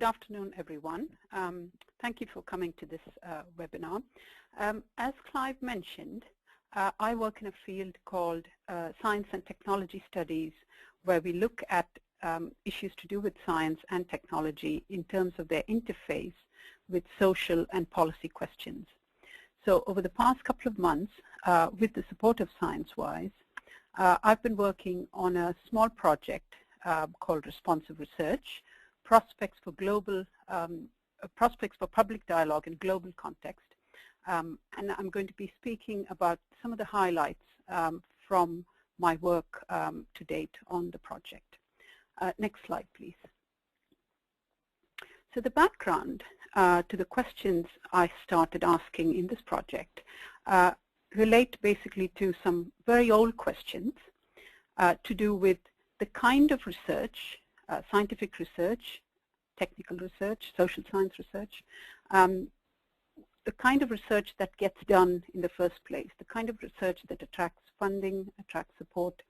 afternoon, everyone. Thank you for coming to this webinar. As Clive mentioned, I work in a field called Science and Technology Studies, where we look at issues to do with science and technology in terms of their interface with social and policy questions. So over the past couple of months, with the support of ScienceWise, I've been working on a small project called Responsive Research, prospects for public dialogue in global context. And I'm going to be speaking about some of the highlights from my work to date on the project. Next slide, please. So the background to the questions I started asking in this project relate basically to some very old questions to do with the kind of research, scientific research, technical research, social science research, the kind of research that gets done in the first place, the kind of research that attracts funding, attracts support,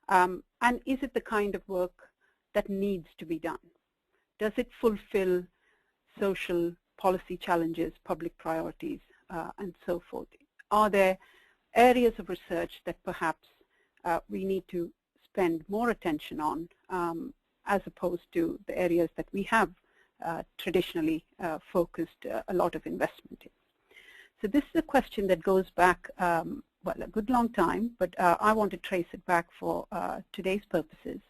and is it the kind of work that needs to be done? Does it fulfill social policy challenges, public priorities, and so forth? Are there areas of research that perhaps we need to spend more attention on as opposed to the areas that we have traditionally focused a lot of investment in? So this is a question that goes back, well, a good long time, but I want to trace it back for today's purposes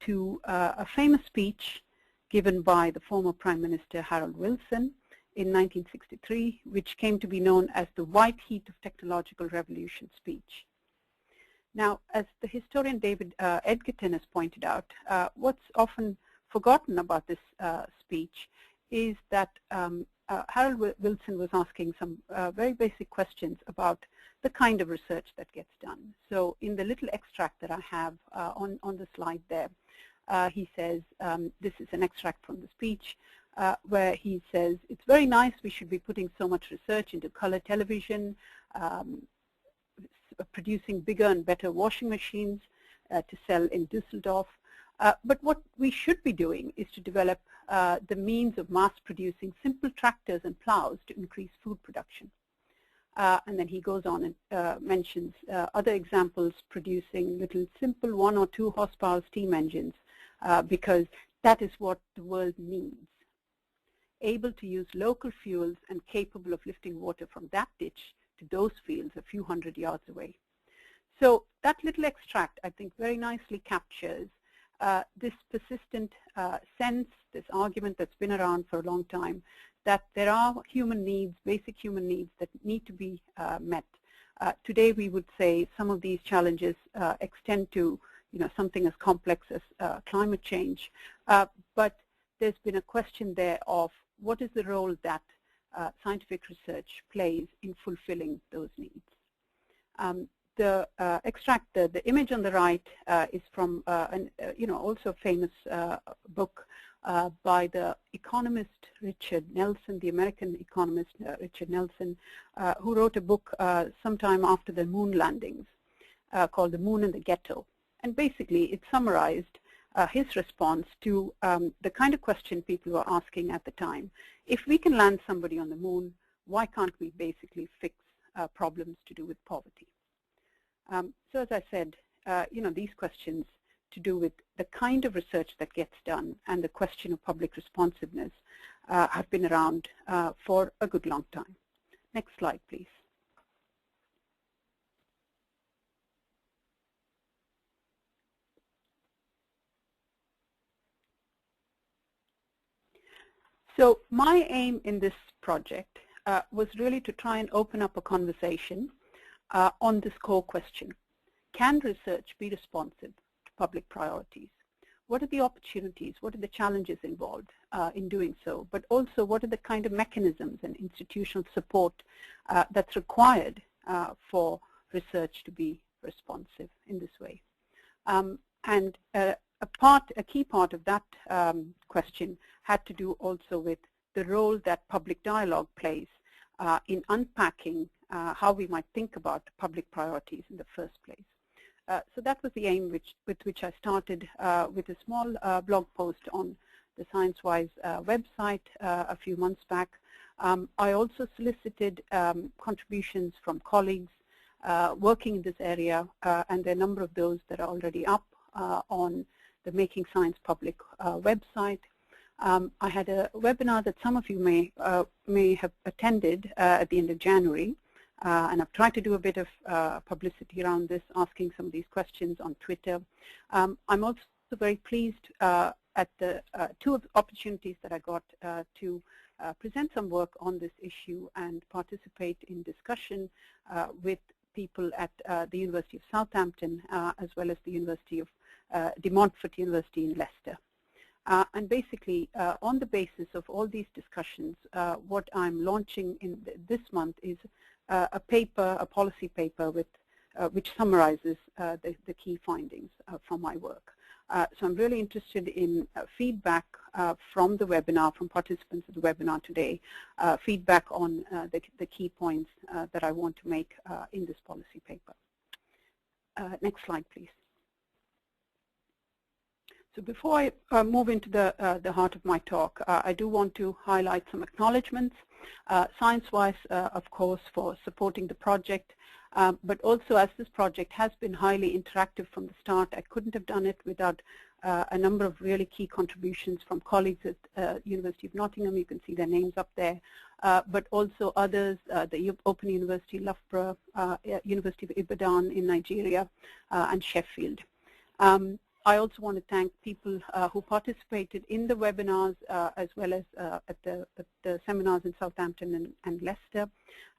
to a famous speech given by the former Prime Minister Harold Wilson in 1963, which came to be known as the White Heat of Technological Revolution speech. Now, as the historian David Edgerton has pointed out, what's often forgotten about this speech is that Harold Wilson was asking some very basic questions about the kind of research that gets done. So in the little extract that I have on the slide there, he says, this is an extract from the speech, where he says, it's very nice we should be putting so much research into color television, producing bigger and better washing machines to sell in Düsseldorf. But what we should be doing is to develop the means of mass producing simple tractors and plows to increase food production. And then he goes on and mentions other examples producing little simple 1 or 2 horsepower steam engines because that is what the world needs. Able to use local fuels and capable of lifting water from that ditch to those fields a few hundred yards away. So that little extract, I think, very nicely captures this persistent sense, this argument that's been around for a long time, that there are human needs, basic human needs that need to be met. Today we would say some of these challenges extend to something as complex as climate change, but there's been a question there of what is the role that scientific research plays in fulfilling those needs. The extract, the image on the right is from an also famous book by the economist Richard Nelson, the American economist Richard Nelson, who wrote a book sometime after the moon landings called The Moon and the Ghetto. And basically it summarized his response to the kind of question people were asking at the time. If we can land somebody on the moon, why can't we basically fix problems to do with poverty? So as I said, these questions to do with the kind of research that gets done and the question of public responsiveness have been around for a good long time. Next slide, please. So my aim in this project was really to try and open up a conversation on this core question. Can research be responsive to public priorities? What are the opportunities? What are the challenges involved in doing so? But also, what are the kind of mechanisms and institutional support that's required for research to be responsive in this way? A key part of that question had to do also with the role that public dialogue plays in unpacking how we might think about public priorities in the first place. So that was the aim with which I started with a small blog post on the ScienceWise website a few months back. I also solicited contributions from colleagues working in this area, and there are a number of those that are already up on the Making Science Public website. I had a webinar that some of you may have attended at the end of January, and I've tried to do a bit of publicity around this, asking some of these questions on Twitter. I'm also very pleased at the two opportunities that I got to present some work on this issue and participate in discussion with people at the University of Southampton as well as the University of De Montfort University in Leicester. And basically, on the basis of all these discussions, what I'm launching in this month is a paper, a policy paper with, which summarizes the key findings from my work. So I'm really interested in feedback from the webinar, from participants of the webinar today, feedback on the key points that I want to make in this policy paper. Next slide, please. So before I move into the heart of my talk, I do want to highlight some acknowledgements. ScienceWise, of course, for supporting the project, but also as this project has been highly interactive from the start, I couldn't have done it without a number of really key contributions from colleagues at University of Nottingham. You can see their names up there, but also others, the Open University Loughborough, University of Ibadan in Nigeria, and Sheffield. I also want to thank people who participated in the webinars as well as at the seminars in Southampton and Leicester.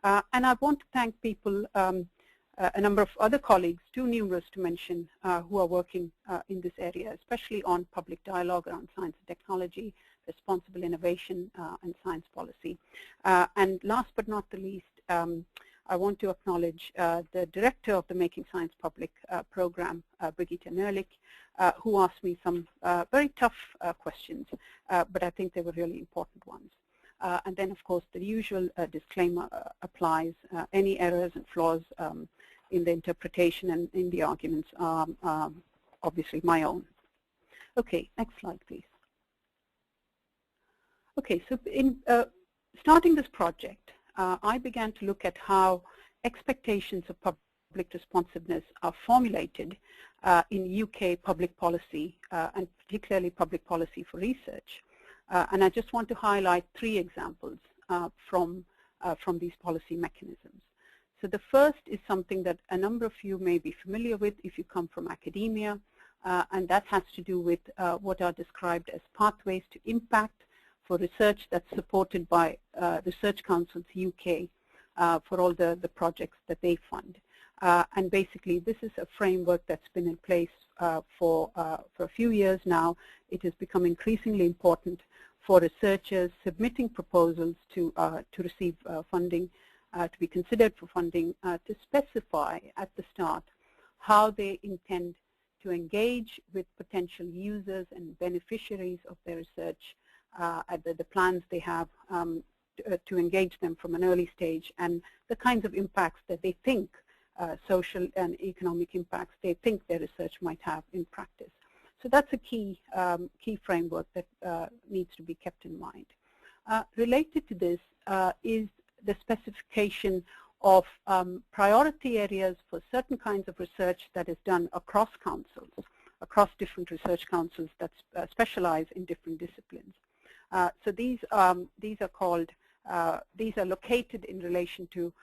And I want to thank people, a number of other colleagues, too numerous to mention, who are working in this area, especially on public dialogue around science and technology, responsible innovation, and science policy. And last but not the least, I want to acknowledge the director of the Making Science Public program, Brigitte Nerlich, who asked me some very tough questions, but I think they were really important ones. And then, of course, the usual disclaimer applies. Any errors and flaws in the interpretation and in the arguments are obviously my own. Okay, next slide, please. Okay, so in starting this project, I began to look at how expectations of public responsiveness are formulated in UK public policy, and particularly public policy for research. And I just want to highlight three examples from these policy mechanisms. So the first is something that a number of you may be familiar with if you come from academia, and that has to do with what are described as pathways to impact for research that's supported by Research Councils UK for all the projects that they fund. And basically, this is a framework that's been in place for a few years now. It has become increasingly important for researchers submitting proposals to receive funding, to be considered for funding, to specify at the start how they intend to engage with potential users and beneficiaries of their research, the plans they have to engage them from an early stage, and the kinds of impacts that they think, social and economic impacts they think their research might have in practice. So that's a key framework that needs to be kept in mind. Related to this is the specification of priority areas for certain kinds of research that is done across councils, across different research councils that specialize in different disciplines. So these are located in relation to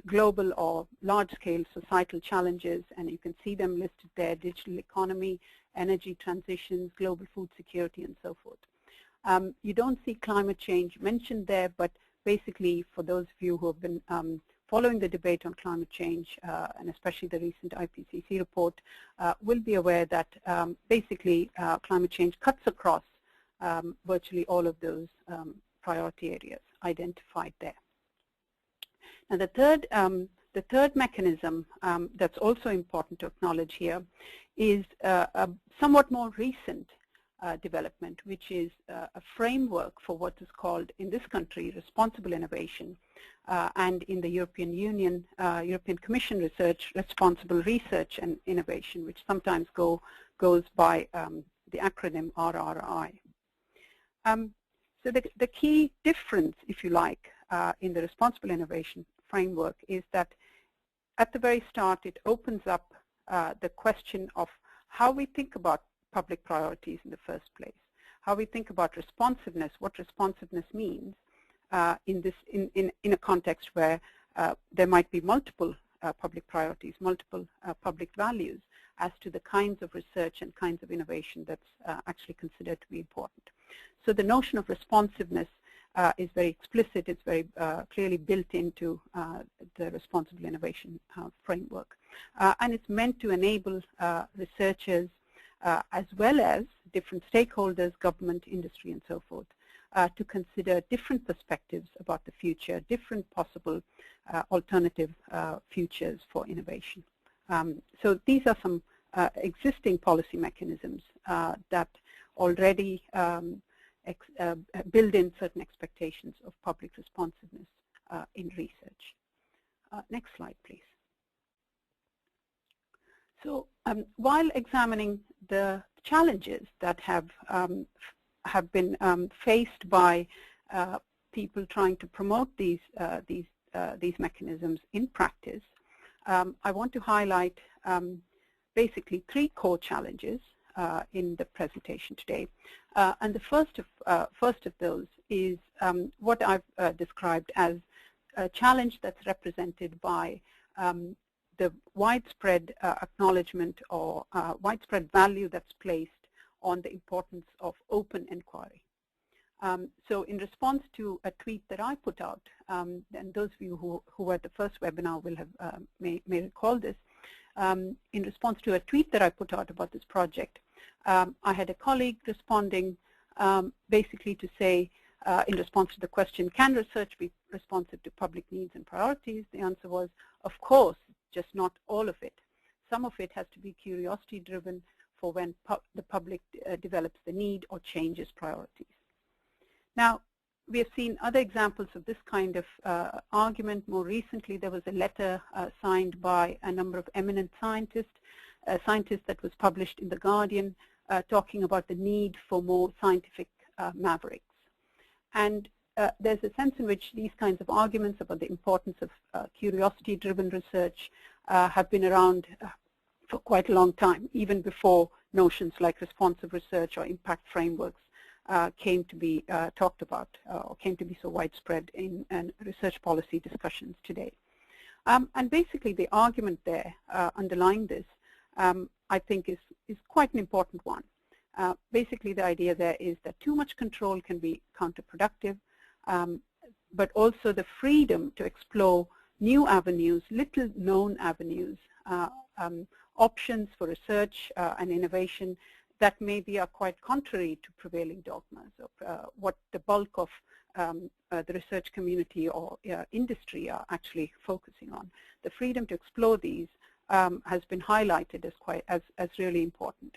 global or large-scale societal challenges, and you can see them listed there: digital economy, energy transitions, global food security, and so forth. You don't see climate change mentioned there, but basically for those of you who have been following the debate on climate change, and especially the recent IPCC report, will be aware that basically climate change cuts across virtually all of those priority areas identified there. Now the third mechanism that's also important to acknowledge here is a somewhat more recent development, which is a framework for what is called in this country responsible innovation, and in the European Union, European Commission research, responsible research and innovation, which sometimes goes by the acronym RRI. So the key difference, if you like, in the responsible innovation framework is that at the very start it opens up the question of how we think about public priorities in the first place, how we think about responsiveness, what responsiveness means in a context where there might be multiple public priorities, multiple public values as to the kinds of research and kinds of innovation that's actually considered to be important. So the notion of responsiveness is very explicit, it's very clearly built into the responsible innovation framework. And it's meant to enable researchers as well as different stakeholders, government, industry, and so forth, to consider different perspectives about the future, different possible alternative futures for innovation. So these are some existing policy mechanisms that already build in certain expectations of public responsiveness in research. Next slide, please. So while examining the challenges that have been faced by people trying to promote these mechanisms in practice, I want to highlight basically three core challenges in the presentation today. And the first of those is what I've described as a challenge that's represented by the widespread acknowledgement or widespread value that's placed on the importance of open inquiry. So in response to a tweet that I put out, and those of you who were at the first webinar will have may recall this, in response to a tweet that I put out about this project, I had a colleague responding basically to say, in response to the question, can research be responsive to public needs and priorities? The answer was, of course, just not all of it. Some of it has to be curiosity driven for when the public develops the need or changes priorities. Now, we have seen other examples of this kind of argument. More recently, there was a letter signed by a number of eminent scientists that was published in The Guardian, talking about the need for more scientific mavericks. And there's a sense in which these kinds of arguments about the importance of curiosity-driven research have been around for quite a long time, even before notions like responsive research or impact frameworks came to be talked about or came to be so widespread in research policy discussions today. And basically the argument there underlying this, I think is quite an important one. Basically the idea there is that too much control can be counterproductive, but also the freedom to explore new avenues, little known avenues, options for research and innovation that maybe are quite contrary to prevailing dogmas of what the bulk of the research community or industry are actually focusing on. The freedom to explore these has been highlighted as really important.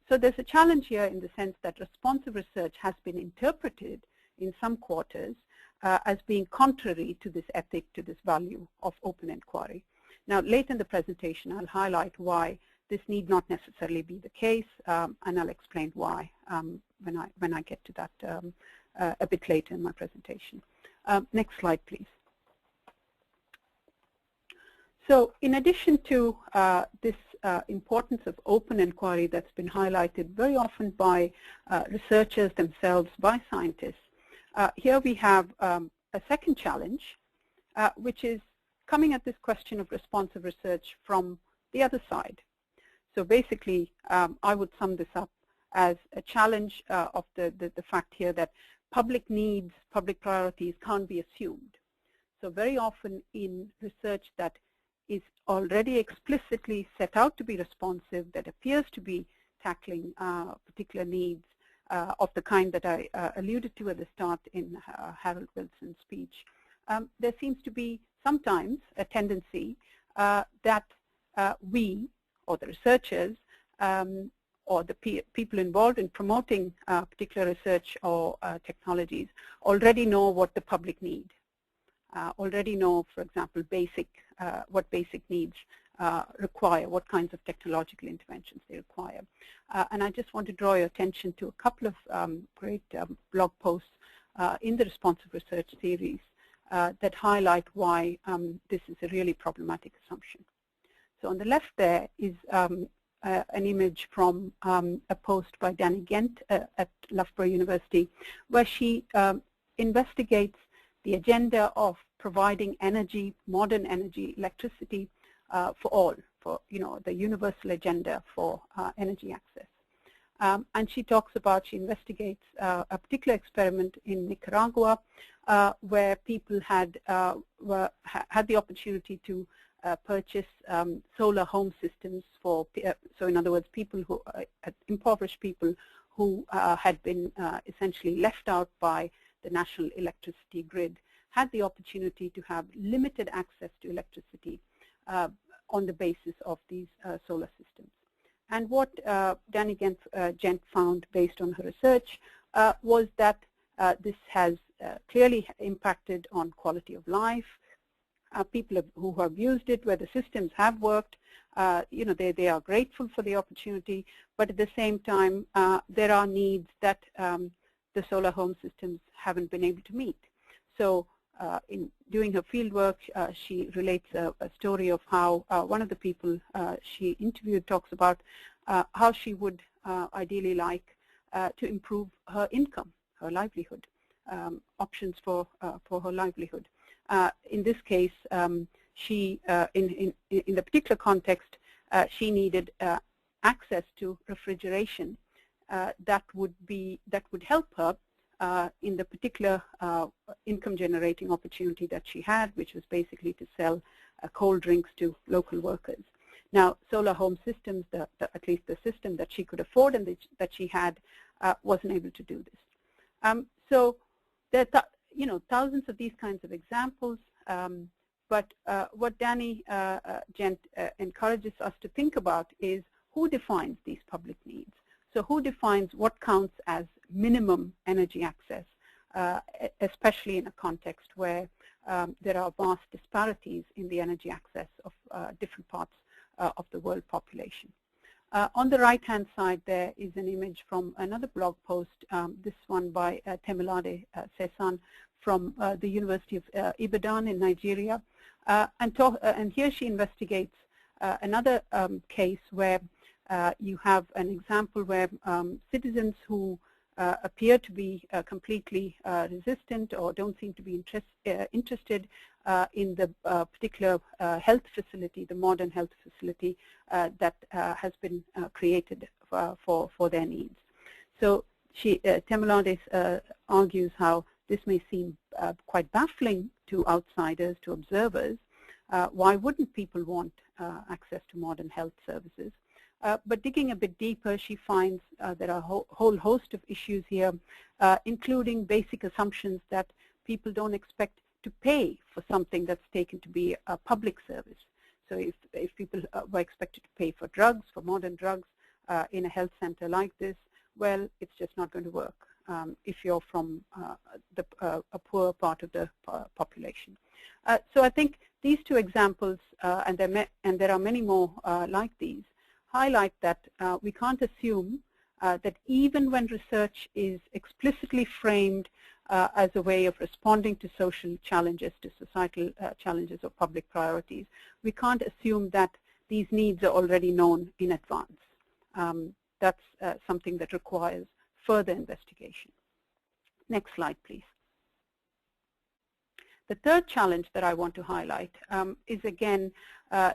So there's a challenge here in the sense that responsive research has been interpreted in some quarters as being contrary to this ethic, to this value of open inquiry. Now, later in the presentation, I'll highlight why this need not necessarily be the case, and I'll explain why when I get to that a bit later in my presentation. Next slide, please. So in addition to this importance of open inquiry that's been highlighted very often by researchers themselves, by scientists, here we have a second challenge, which is coming at this question of responsive research from the other side. So basically, I would sum this up as a challenge of the fact here that public needs, public priorities can't be assumed. So very often in research that is already explicitly set out to be responsive, that appears to be tackling particular needs of the kind that I alluded to at the start in Harold Wilson's speech, there seems to be sometimes a tendency that we, or the researchers, or the people involved in promoting particular research or technologies already know what the public need, already know, for example, what basic needs require, what kinds of technological interventions they require. And I just want to draw your attention to a couple of great blog posts in the responsive research series that highlight why this is a really problematic assumption. So on the left there is an image from a post by Danny Gent at Loughborough University, where she investigates the agenda of providing energy, modern energy, electricity for all, for the universal agenda for energy access. And she talks about, she investigates a particular experiment in Nicaragua where people had the opportunity to purchase solar home systems for, so in other words, people who, impoverished people who had been essentially left out by the national electricity grid, had the opportunity to have limited access to electricity on the basis of these solar systems. And what Danny Gent found based on her research was that this has clearly impacted on quality of life. People who have used it, where the systems have worked, they are grateful for the opportunity, but at the same time, there are needs that the solar home systems haven't been able to meet. So in doing her field work, she relates a story of how one of the people she interviewed talks about how she would ideally like to improve her income, her livelihood, options for her livelihood. In this case, she, in the particular context, she needed access to refrigeration that would help her in the particular income-generating opportunity that she had, which was basically to sell cold drinks to local workers. Now, solar home systems, at least the system that she could afford and that she had, wasn't able to do this. So there are thousands of these kinds of examples, but what Danny Gent encourages us to think about is who defines these public needs. So who defines what counts as minimum energy access, especially in a context where there are vast disparities in the energy access of different parts of the world population. On the right-hand side, there is an image from another blog post, this one by Temilade Sesan from the University of Ibadan in Nigeria. And here she investigates another case where you have an example where citizens who appear to be completely resistant or don't seem to be interested in the particular health facility, the modern health facility that has been created for their needs. So Temilade argues how this may seem quite baffling to outsiders, to observers. Why wouldn't people want access to modern health services? But digging a bit deeper, she finds there are a whole host of issues here, including basic assumptions that people don't expect to pay for something that's taken to be a public service. So if people were expected to pay for drugs, for modern drugs, in a health center like this, well, it's just not going to work if you're from a poor part of the population. So I think these two examples, and there are many more like these, highlight that we can't assume that even when research is explicitly framed as a way of responding to social challenges, to societal challenges or public priorities, we can't assume that these needs are already known in advance. That's something that requires further investigation. Next slide, please. The third challenge that I want to highlight is again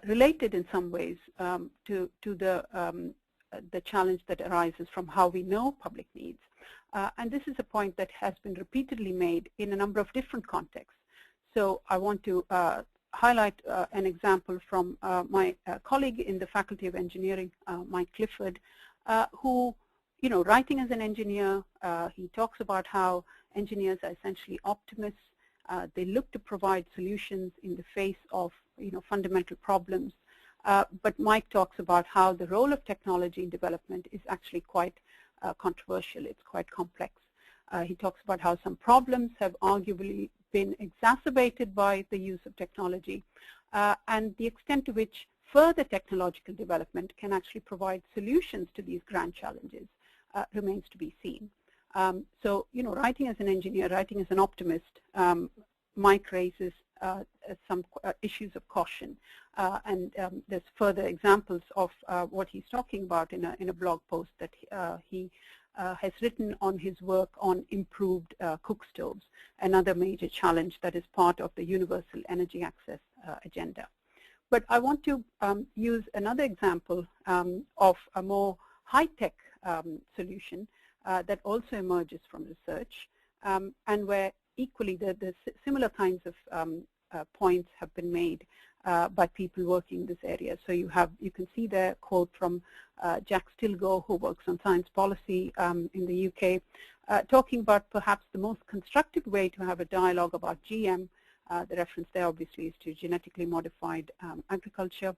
related in some ways to the challenge that arises from how we know public needs. And this is a point that has been repeatedly made in a number of different contexts. So I want to highlight an example from my colleague in the Faculty of Engineering, Mike Clifford, who, writing as an engineer, he talks about how engineers are essentially optimists. They look to provide solutions in the face of fundamental problems. But Mike talks about how the role of technology in development is actually quite controversial. It's quite complex. He talks about how some problems have arguably been exacerbated by the use of technology and the extent to which further technological development can actually provide solutions to these grand challenges remains to be seen. So, writing as an engineer, writing as an optimist, Mike raises some issues of caution, and there's further examples of what he's talking about in a blog post that he has written on his work on improved cook stoves, another major challenge that is part of the universal energy access agenda. But I want to use another example of a more high-tech solution that also emerges from research, and where equally the similar kinds of points have been made by people working in this area. So you can see there a quote from Jack Stilgoe, who works on science policy in the UK, talking about perhaps the most constructive way to have a dialogue about GM. The reference there obviously is to genetically modified agriculture.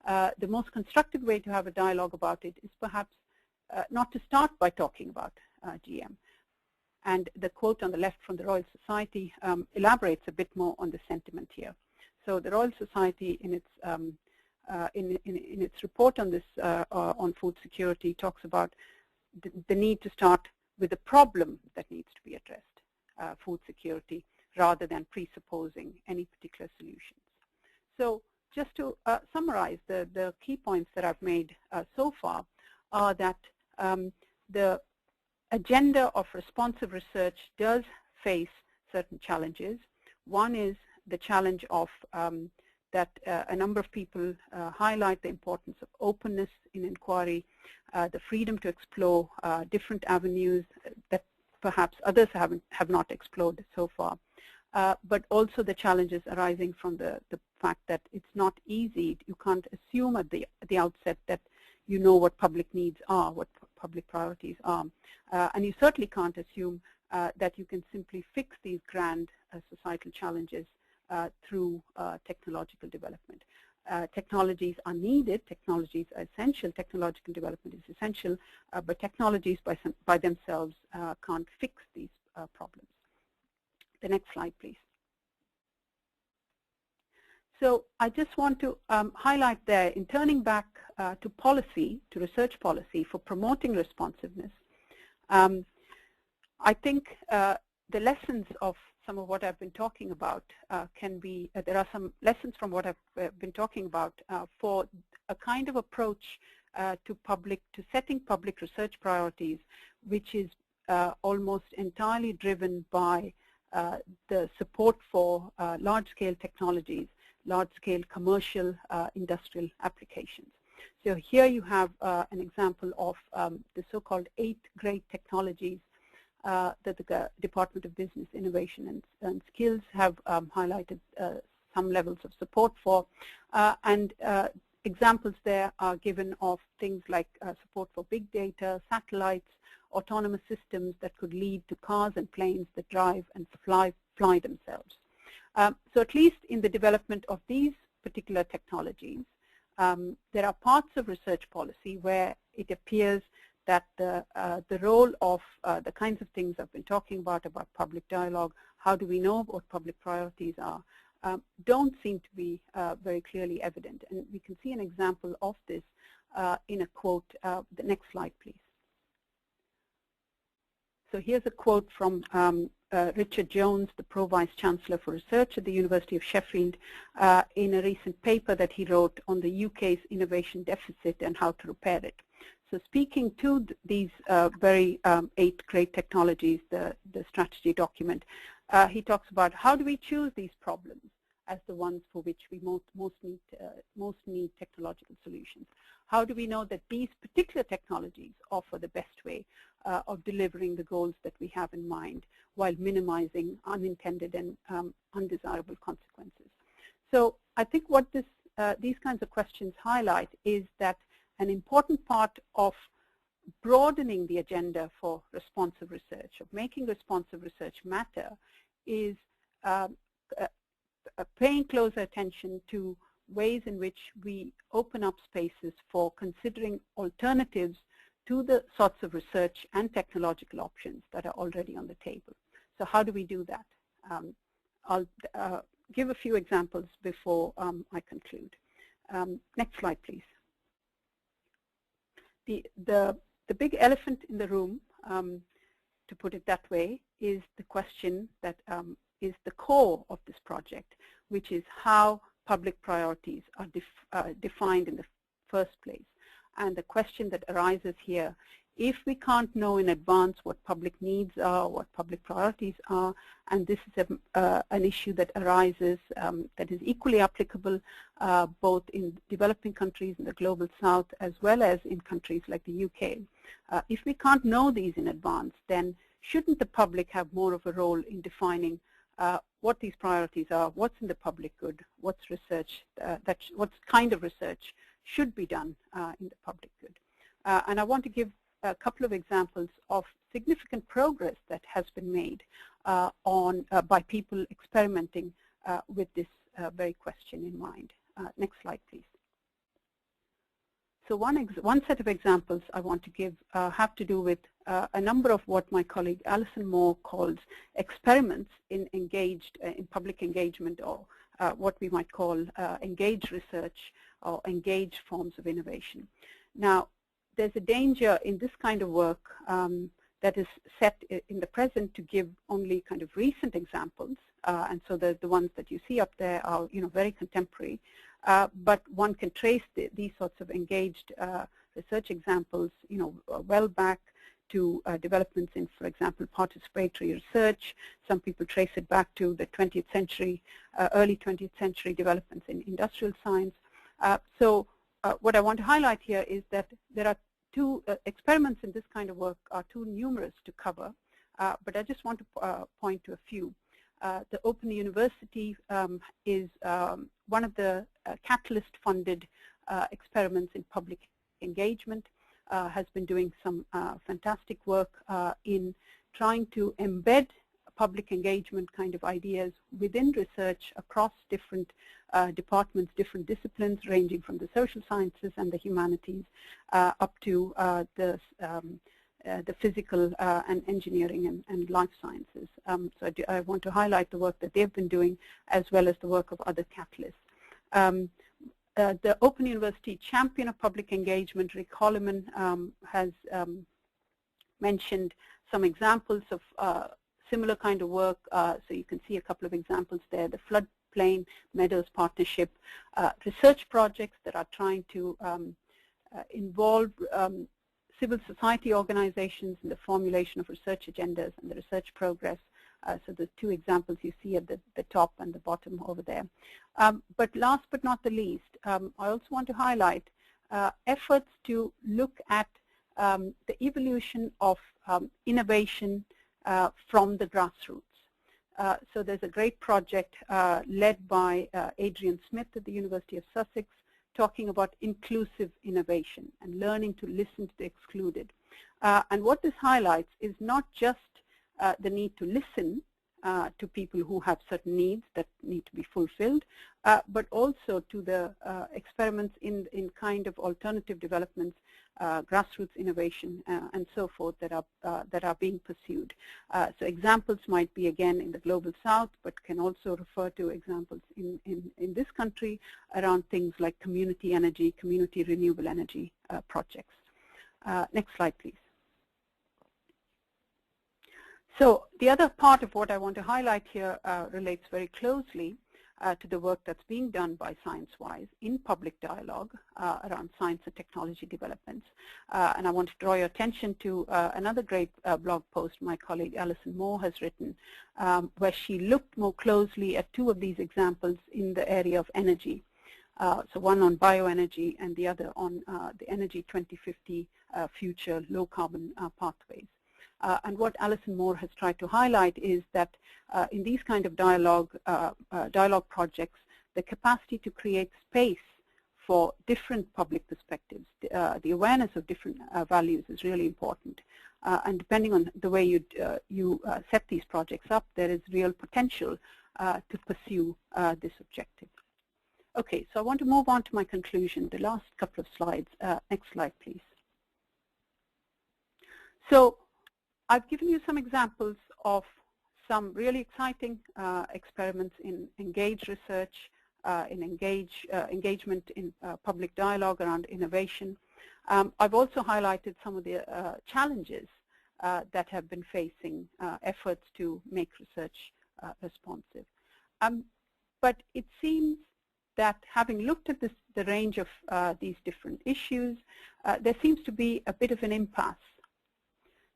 The most constructive way to have a dialogue about it is perhaps not to start by talking about GM. And the quote on the left from the Royal Society elaborates a bit more on the sentiment here. So the Royal Society, in its report on this on food security, talks about the need to start with the problem that needs to be addressed, food security, rather than presupposing any particular solutions. So just to summarize, the key points that I've made so far are that the agenda of responsive research does face certain challenges. One is the challenge of that a number of people highlight the importance of openness in inquiry, the freedom to explore different avenues that perhaps others have not explored so far, but also the challenges arising from the fact that it's not easy. You can't assume at the outset that you know what public needs are, what public priorities are. And you certainly can't assume that you can simply fix these grand societal challenges through technological development. Technologies are needed, technologies are essential, technological development is essential, but technologies by themselves can't fix these problems. The next slide, please. So I just want to highlight there, in turning back to policy, to research policy for promoting responsiveness, I think the lessons of some of what I've been talking about can be, there are some lessons from what I've been talking about for a kind of approach to setting public research priorities, which is almost entirely driven by the support for large-scale technologies, large-scale commercial industrial applications. So here you have an example of the so-called 8 great technologies that the Department of Business, Innovation and Skills have highlighted some levels of support for. And examples there are given of things like support for big data, satellites, autonomous systems that could lead to cars and planes that drive and fly themselves. So at least in the development of these particular technologies, there are parts of research policy where it appears that the role of the kinds of things I've been talking about public dialogue, how do we know what public priorities are, don't seem to be very clearly evident. And we can see an example of this in a quote. The next slide, please. So here's a quote from Richard Jones, the Pro-Vice Chancellor for Research at the University of Sheffield, in a recent paper that he wrote on the UK's innovation deficit and how to repair it. So speaking to these very 8 great technologies, the strategy document, he talks about how do we choose these problems as the ones for which we most need technological solutions. How do we know that these particular technologies offer the best way of delivering the goals that we have in mind while minimizing unintended and undesirable consequences? So I think what these kinds of questions highlight is that an important part of broadening the agenda for responsive research, of making responsive research matter, is paying closer attention to ways in which we open up spaces for considering alternatives to the sorts of research and technological options that are already on the table. So how do we do that? I'll give a few examples before I conclude. Next slide, please. The big elephant in the room, to put it that way, is the question that is the core of this project, which is how public priorities are defined in the first place. And the question that arises here, if we can't know in advance what public needs are, what public priorities are, and this is an issue that arises that is equally applicable both in developing countries in the global south as well as in countries like the UK. If we can't know these in advance, then shouldn't the public have more of a role in defining what these priorities are, what's in the public good, what's research, what kind of research should be done in the public good. And I want to give a couple of examples of significant progress that has been made by people experimenting with this very question in mind. Next slide, please. So one set of examples I want to give have to do with a number of what my colleague Alison Moore calls experiments in public engagement, or what we might call engaged research or engaged forms of innovation. Now, there's a danger in this kind of work that is set in the present to give only kind of recent examples, and so the ones that you see up there are very contemporary. But one can trace these sorts of engaged research examples, well back to developments in, for example, participatory research. Some people trace it back to the 20th century, early 20th century developments in industrial science. So what I want to highlight here is that there are two experiments in this kind of work are too numerous to cover, but I just want to point to a few. The Open University is one of the Catalyst-funded experiments in public engagement, has been doing some fantastic work in trying to embed public engagement kind of ideas within research across different departments, different disciplines, ranging from the social sciences and the humanities up to the physical and engineering and life sciences. So I want to highlight the work that they've been doing as well as the work of other catalysts. The Open University Champion of Public Engagement, Rick Holloman, has mentioned some examples of similar kind of work. So you can see a couple of examples there. The Floodplain Meadows Partnership, research projects that are trying to involve civil society organizations in the formulation of research agendas and the research progress. So the two examples you see at the top and the bottom over there. But last but not the least, I also want to highlight efforts to look at the evolution of innovation from the grassroots. So there's a great project led by Adrian Smith at the University of Sussex, talking about inclusive innovation and learning to listen to the excluded. And what this highlights is not just the need to listen to people who have certain needs that need to be fulfilled, but also to the experiments in kind of alternative developments, grassroots innovation, and so forth that are being pursued. So examples might be again in the global south, but can also refer to examples in this country around things like community energy, community renewable energy projects. Next slide, please. So the other part of what I want to highlight here relates very closely to the work that's being done by ScienceWise in public dialogue around science and technology developments. And I want to draw your attention to another great blog post my colleague Alison Moore has written, where she looked more closely at two of these examples in the area of energy. So one on bioenergy and the other on the Energy 2050 future low carbon pathways. And what Alison Moore has tried to highlight is that in these kind of dialogue projects, the capacity to create space for different public perspectives, the awareness of different values is really important. And depending on the way you set these projects up, there is real potential to pursue this objective. Okay, so I want to move on to my conclusion, the last couple of slides. Next slide, please. So I've given you some examples of some really exciting experiments in engaged research in engagement in public dialogue around innovation. I've also highlighted some of the challenges that have been facing efforts to make research responsive. But it seems that having looked at the range of these different issues, there seems to be a bit of an impasse.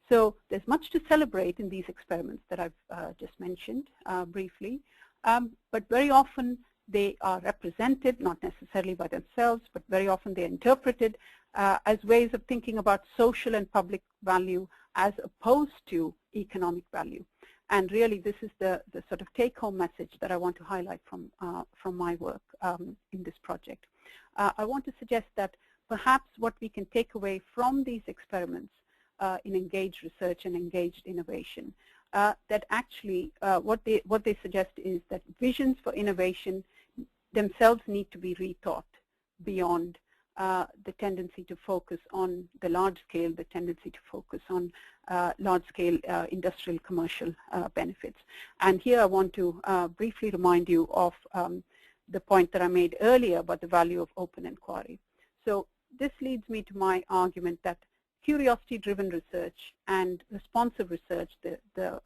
So there's much to celebrate in these experiments that I've just mentioned briefly, but very often they are represented, not necessarily by themselves, but very often they're interpreted as ways of thinking about social and public value as opposed to economic value. And really this is the sort of take-home message that I want to highlight from my work in this project. I want to suggest that perhaps what we can take away from these experiments in engaged research and engaged innovation, that actually what they suggest is that visions for innovation themselves need to be rethought beyond the tendency to focus on the large scale, the tendency to focus on large scale industrial commercial benefits. And here I want to briefly remind you of the point that I made earlier about the value of open inquiry. So this leads me to my argument that curiosity-driven research and responsive research, the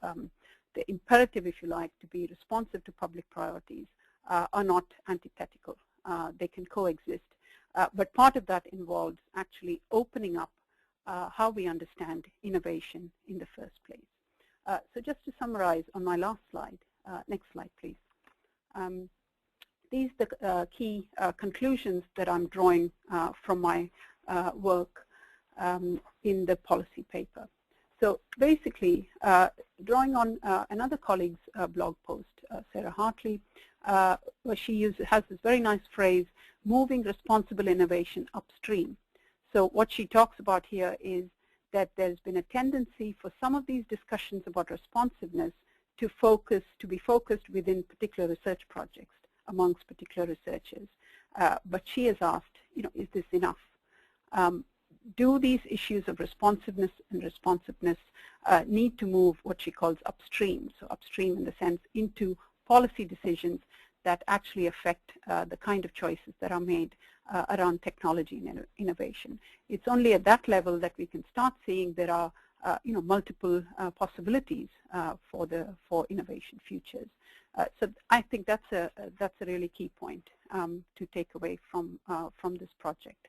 imperative, if you like, to be responsive to public priorities are not antithetical. They can coexist. But part of that involves actually opening up how we understand innovation in the first place. So just to summarize on my last slide, next slide please. These are the key conclusions that I'm drawing from my work in the policy paper. So basically, drawing on another colleague's blog post, Sarah Hartley, where she has this very nice phrase, moving responsible innovation upstream. So what she talks about here is that there's been a tendency for some of these discussions about responsiveness to be focused within particular research projects amongst particular researchers. But she has asked, is this enough? Do these issues of responsiveness need to move what she calls upstream? So upstream in the sense into policy decisions that actually affect the kind of choices that are made around technology and innovation. It's only at that level that we can start seeing there are multiple possibilities for innovation futures. So I think that's a really key point to take away from this project.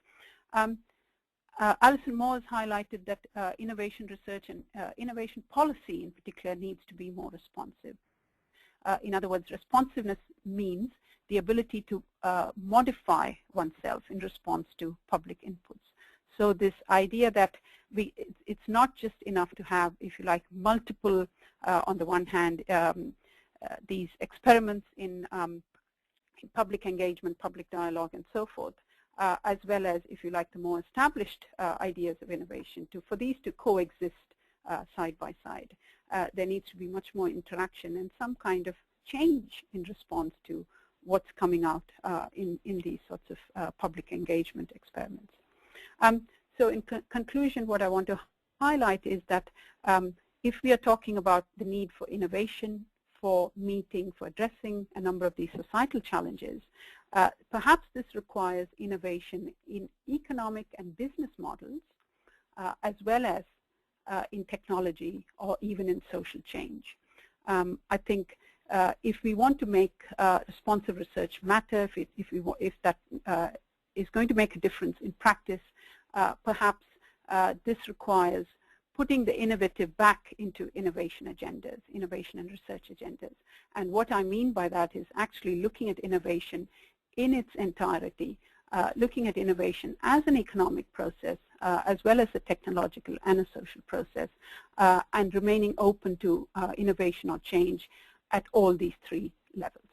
Alison Moore has highlighted that innovation research and innovation policy in particular needs to be more responsive. In other words, responsiveness means the ability to modify oneself in response to public inputs. So this idea that it's not just enough to have, if you like, multiple, on the one hand, these experiments in public engagement, public dialogue, and so forth, as well as, if you like, the more established ideas of innovation, for these to coexist side by side. There needs to be much more interaction and some kind of change in response to what's coming out in these sorts of public engagement experiments. So in conclusion, what I want to highlight is that if we are talking about the need for innovation, for addressing a number of these societal challenges, perhaps this requires innovation in economic and business models, as well as in technology or even in social change. I think if we want to make responsive research matter, if that is going to make a difference in practice, perhaps this requires putting the innovative back into innovation agendas, innovation and research agendas. And what I mean by that is actually looking at innovation in its entirety, looking at innovation as an economic process, as well as a technological and a social process, and remaining open to innovation or change at all these three levels.